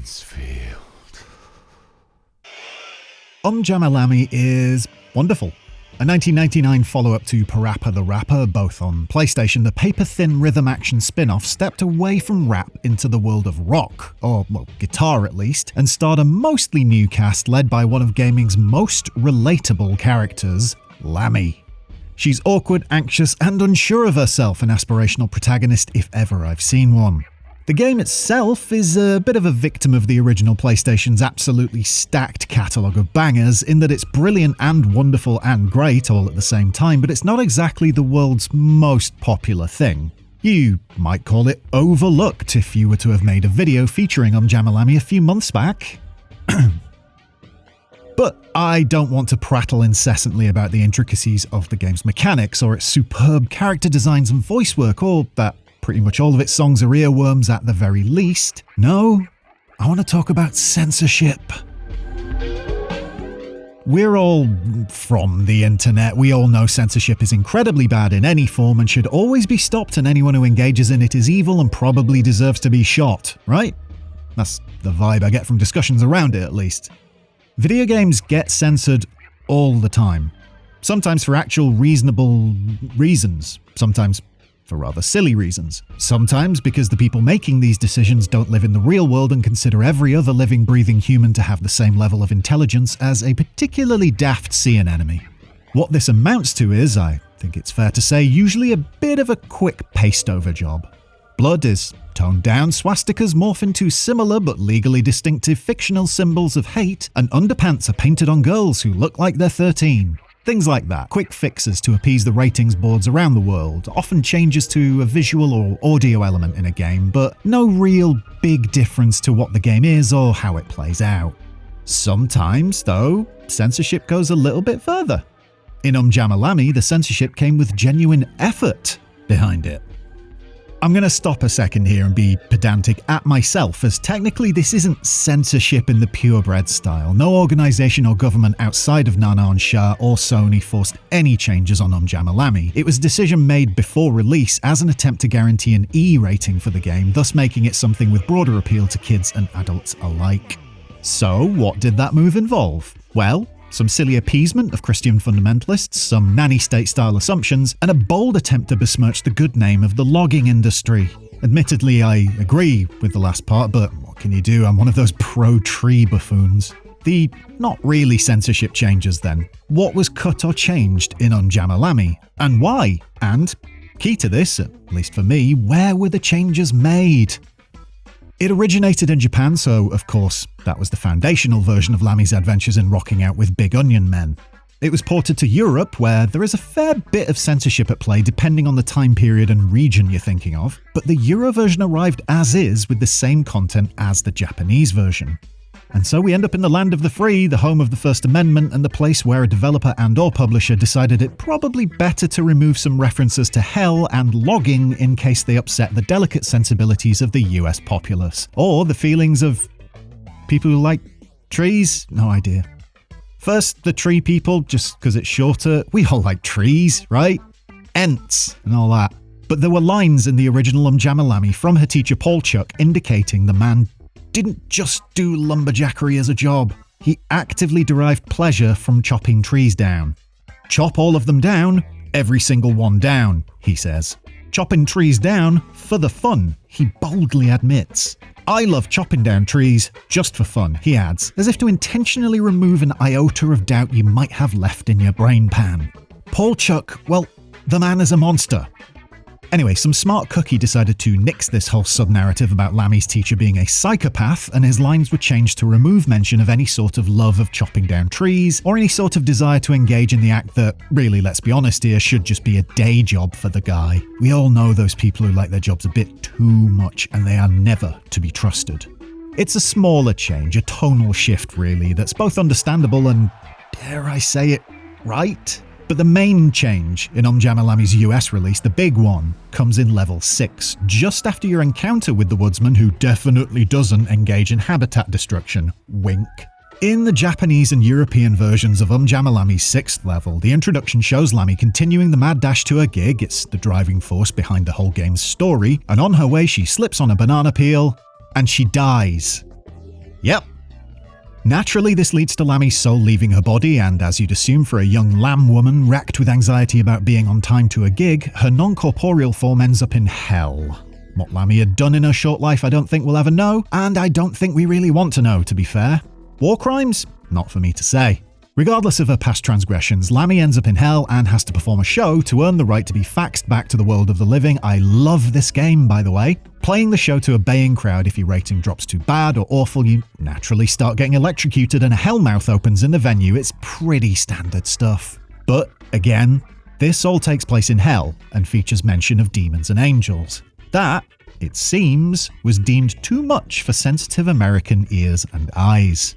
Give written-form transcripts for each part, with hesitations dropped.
Mansfield. Jammer Lammy is wonderful. A 1999 follow-up to Parappa the Rapper, both on PlayStation, the paper-thin rhythm-action spin-off stepped away from rap into the world of rock, or, well, guitar at least, and starred a mostly new cast led by one of gaming's most relatable characters, Lammy. She's awkward, anxious, and unsure of herself, an aspirational protagonist if ever I've seen one. The game itself is a bit of a victim of the original PlayStation's absolutely stacked catalogue of bangers, in that it's brilliant and wonderful and great all at the same time, but it's not exactly the world's most popular thing. You might call it overlooked if you were to have made a video featuring Jammer Lammy a few months back. But I don't want to prattle incessantly about the intricacies of the game's mechanics, or its superb character designs and voice work, or that pretty much all of its songs are earworms at the very least. No, I want to talk about censorship. We're all from the internet. We all know censorship is incredibly bad in any form and should always be stopped, and anyone who engages in it is evil and probably deserves to be shot, right? That's the vibe I get from discussions around it, at least. Video games get censored all the time. Sometimes for actual reasonable reasons. Sometimes for rather silly reasons. Sometimes because the people making these decisions don't live in the real world and consider every other living, breathing human to have the same level of intelligence as a particularly daft sea anemone. What this amounts to is, I think it's fair to say, usually a bit of a quick paste-over job. Blood is toned down, swastikas morph into similar but legally distinctive fictional symbols of hate, and underpants are painted on girls who look like they're 13. Things like that. Quick fixes to appease the ratings boards around the world, often changes to a visual or audio element in a game, but no real big difference to what the game is or how it plays out. Sometimes, though, censorship goes a little bit further. In Jammer Lammy, the censorship came with genuine effort behind it. I'm going to stop a second here and be pedantic at myself, as technically this isn't censorship in the purebred style. No organisation or government outside of Nana and Shah or Sony forced any changes on Jammer Lammy. It was a decision made before release as an attempt to guarantee an E rating for the game, thus making it something with broader appeal to kids and adults alike. So, what did that move involve? Well, some silly appeasement of Christian fundamentalists, some nanny state-style assumptions, and a bold attempt to besmirch the good name of the logging industry. Admittedly, I agree with the last part, but what can you do? I'm one of those pro-tree buffoons. The not really censorship changes then. What was cut or changed in Jammer Lammy? And why? And, key to this, at least for me, where were the changes made? It originated in Japan, so of course, that was the foundational version of Lammy's adventures in rocking out with big onion men. It was ported to Europe, where there is a fair bit of censorship at play depending on the time period and region you're thinking of, but the Euro version arrived as is with the same content as the Japanese version. And so we end up in the land of the free, the home of the First Amendment, and the place where a developer and/or publisher decided it probably better to remove some references to hell and logging in case they upset the delicate sensibilities of the US populace. Or the feelings of people who like trees? No idea. First, the tree people, just because it's shorter. We all like trees, right? Ents and all that. But there were lines in the original Jammer Lammy from her teacher Paul Chuck indicating the man didn't just do lumberjackery as a job. He actively derived pleasure from chopping trees down. Chop all of them down, every single one down, he says. Chopping trees down for the fun, he boldly admits. I love chopping down trees just for fun, he adds, as if to intentionally remove an iota of doubt you might have left in your brain pan. Paul Chuck, well, the man is a monster. Anyway, some smart cookie decided to nix this whole sub-narrative about Lammy's teacher being a psychopath, and his lines were changed to remove mention of any sort of love of chopping down trees, or any sort of desire to engage in the act that, really, let's be honest here, should just be a day job for the guy. We all know those people who like their jobs a bit too much, and they are never to be trusted. It's a smaller change, a tonal shift really, that's both understandable and, dare I say it, right? But the main change in Jammer Lammy's US release, the big one, comes in level 6, just after your encounter with the woodsman who definitely doesn't engage in habitat destruction. Wink. In the Japanese and European versions of Jammer Lammy's 6th level, the introduction shows Lammy continuing the mad dash to her gig, it's the driving force behind the whole game's story, and on her way she slips on a banana peel, and she dies. Yep. Naturally, this leads to Lammy's soul leaving her body, and as you'd assume for a young lamb woman wrecked with anxiety about being on time to a gig, her non-corporeal form ends up in hell. What Lammy had done in her short life I don't think we'll ever know, and I don't think we really want to know, to be fair. War crimes? Not for me to say. Regardless of her past transgressions, Lammy ends up in hell and has to perform a show to earn the right to be faxed back to the world of the living. I love this game, by the way. Playing the show to a baying crowd, if your rating drops too bad or awful, you naturally start getting electrocuted and a hellmouth opens in the venue. It's pretty standard stuff. But, again, this all takes place in hell and features mention of demons and angels. That, it seems, was deemed too much for sensitive American ears and eyes.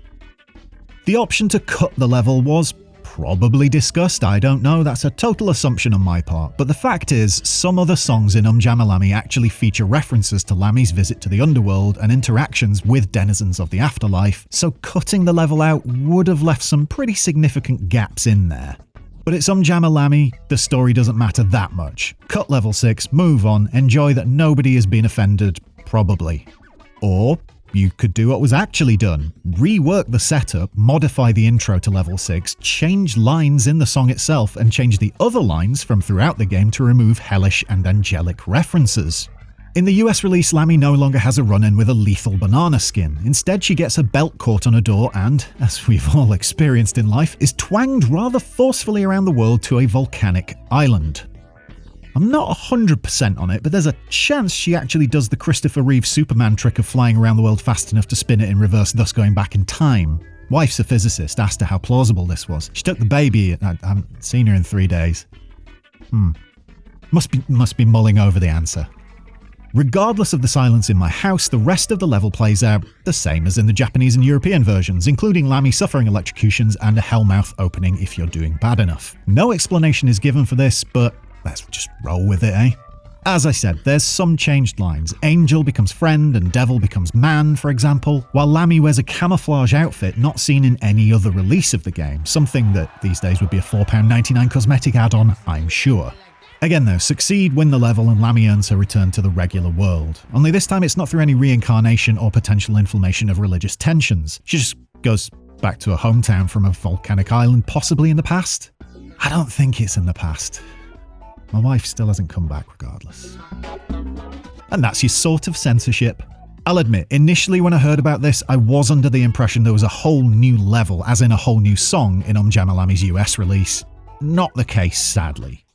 The option to cut the level was probably discussed, I don't know, that's a total assumption on my part, but the fact is, some other songs in Jammer Lammy actually feature references to Lammy's visit to the underworld and interactions with denizens of the afterlife, so cutting the level out would have left some pretty significant gaps in there. But it's Jammer Lammy, the story doesn't matter that much. Cut level 6, move on, enjoy that nobody has been offended, probably. Or you could do what was actually done. Rework the setup, modify the intro to level 6, change lines in the song itself, and change the other lines from throughout the game to remove hellish and angelic references. In the US release, Lammy no longer has a run-in with a lethal banana skin. Instead, she gets a belt caught on a door and, as we've all experienced in life, is twanged rather forcefully around the world to a volcanic island. I'm not 100% on it, but there's a chance she actually does the Christopher Reeve Superman trick of flying around the world fast enough to spin it in reverse, thus going back in time. Wife's a physicist, asked her how plausible this was. She took the baby, I haven't seen her in 3 days. Must be mulling over the answer. Regardless of the silence in my house, the rest of the level plays out the same as in the Japanese and European versions, including Lammy suffering electrocutions and a hellmouth opening if you're doing bad enough. No explanation is given for this, but let's just roll with it, eh? As I said, there's some changed lines. Angel becomes friend and devil becomes man, for example, while Lammy wears a camouflage outfit not seen in any other release of the game, something that these days would be a £4.99 cosmetic add-on, I'm sure. Again though, succeed, win the level, and Lammy earns her return to the regular world. Only this time it's not through any reincarnation or potential inflammation of religious tensions. She just goes back to her hometown from a volcanic island, possibly in the past? I don't think it's in the past. My wife still hasn't come back regardless. And that's your sort of censorship. I'll admit, initially when I heard about this, I was under the impression there was a whole new level, as in a whole new song, in Jammer Lammy's US release. Not the case, sadly.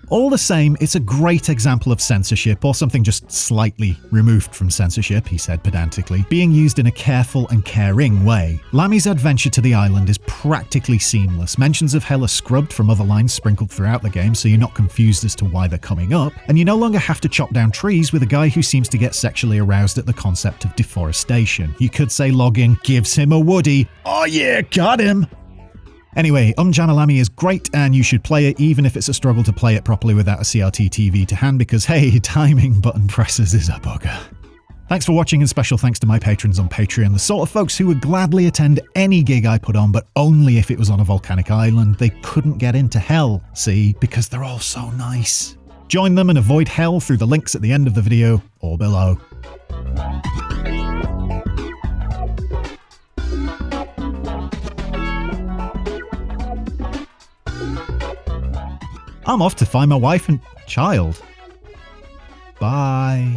All the same, it's a great example of censorship, or something just slightly removed from censorship, he said pedantically, being used in a careful and caring way. Lammy's adventure to the island is practically seamless. Mentions of hell are scrubbed from other lines sprinkled throughout the game, so you're not confused as to why they're coming up, and you no longer have to chop down trees with a guy who seems to get sexually aroused at the concept of deforestation. You could say logging gives him a woody. Oh yeah, got him! Anyway, Jammer Lammy is great and you should play it even if it's a struggle to play it properly without a CRT TV to hand because hey, timing button presses is a bugger. Thanks for watching and special thanks to my patrons on Patreon, the sort of folks who would gladly attend any gig I put on but only if it was on a volcanic island. They couldn't get into hell, see, because they're all so nice. Join them and avoid hell through the links at the end of the video or below. I'm off to find my wife and child. Bye.